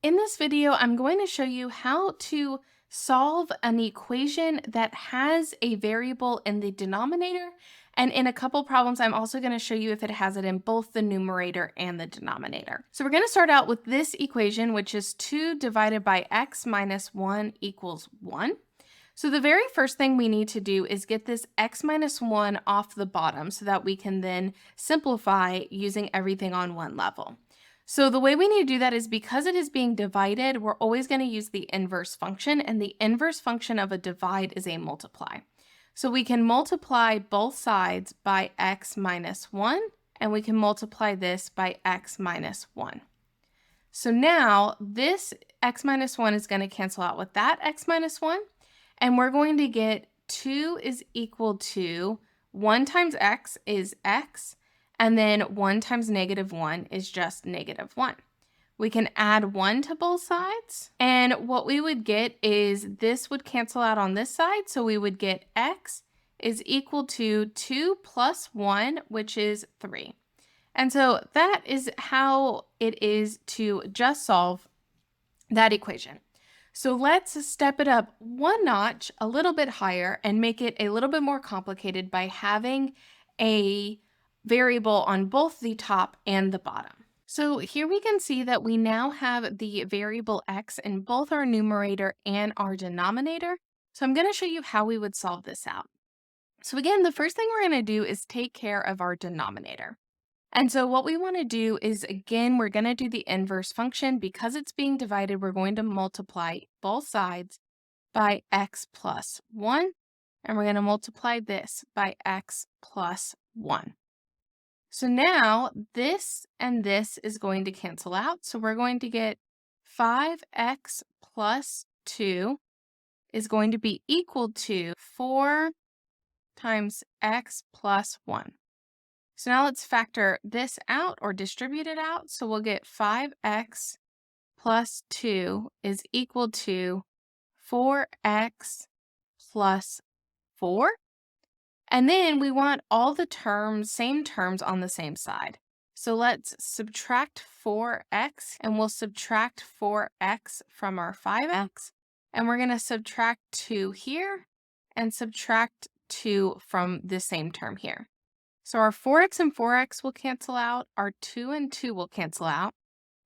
In this video, I'm going to show you how to solve an equation that has a variable in the denominator. And in a couple problems, I'm also going to show you if it has it in both the numerator and the denominator. So we're going to start out with this equation, which is 2 divided by x minus 1 equals 1. So the very first thing we need to do is get this x minus 1 off the bottom so that we can then simplify using everything on one level. So the way we need to do that is because it is being divided, we're always going to use the inverse function, and the inverse function of a divide is a multiply. So we can multiply both sides by x minus 1, and we can multiply this by x minus 1. So now this x minus 1 is going to cancel out with that x minus 1, and we're going to get 2 is equal to 1 times x is x, and then 1 times negative 1 is just negative 1. We can add 1 to both sides, and what we would get is this would cancel out on this side, so we would get x is equal to 2 plus 1, which is 3. And so that is how it is to just solve that equation. So let's step it up one notch, a little bit higher, and make it a little bit more complicated by having a variable on both the top and the bottom. So here we can see that we now have the variable x in both our numerator and our denominator. So I'm going to show you how we would solve this out. So again, the first thing we're going to do is take care of our denominator. And so what we want to do is, again, we're going to do the inverse function. Because it's being divided, we're going to multiply both sides by x plus 1, and we're going to multiply this by x plus 1. So now this and this is going to cancel out. So we're going to get 5x plus 2 is going to be equal to 4 times x plus 1. So now let's factor this out or distribute it out. So we'll get 5x plus 2 is equal to 4x plus 4. And then we want all the terms, same terms on the same side. So let's subtract 4x, and we'll subtract 4x from our 5x. And we're going to subtract 2 here and subtract 2 from the same term here. So our 4x and 4x will cancel out, our 2 and 2 will cancel out,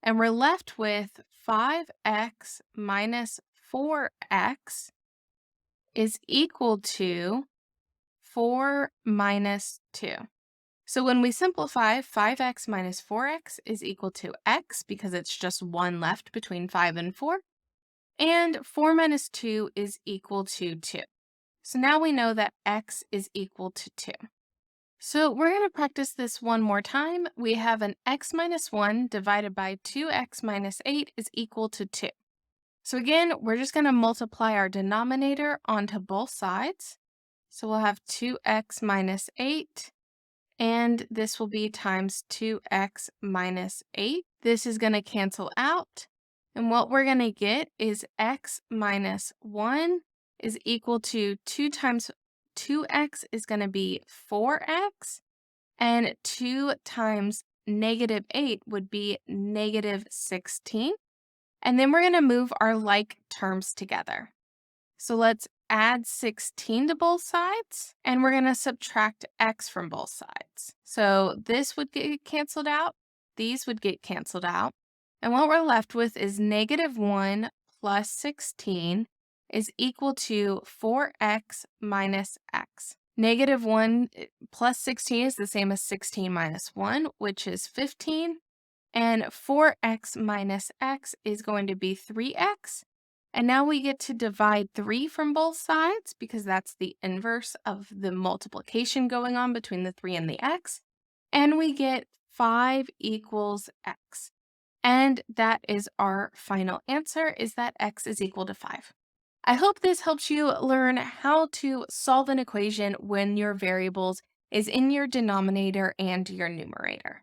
and we're left with 5x minus 4x is equal to 4 minus 2. So when we simplify, 5x minus 4x is equal to x because it's just 1 left between 5 and 4, and 4 minus 2 is equal to 2. So now we know that x is equal to 2. So we're going to practice this one more time. We have an x minus 1 divided by 2x minus 8 is equal to 2. So again, we're just going to multiply our denominator onto both sides. So we'll have 2x minus 8, and this will be times 2x minus 8. This is going to cancel out, and what we're going to get is x minus 1 is equal to 2 times 2x is going to be 4x, and 2 times negative 8 would be negative 16. And then we're going to move our like terms together. So let's add 16 to both sides, and we're going to subtract x from both sides. So this would get canceled out, these would get canceled out, and what we're left with is negative 1 plus 16 is equal to 4x minus x. Negative 1 plus 16 is the same as 16 minus 1, which is 15. And 4x minus x is going to be 3x. And now we get to divide 3 from both sides because that's the inverse of the multiplication going on between the 3 and the x. And we get 5 equals x. And that is our final answer, is that x is equal to 5. I hope this helps you learn how to solve an equation when your variables is in your denominator and your numerator.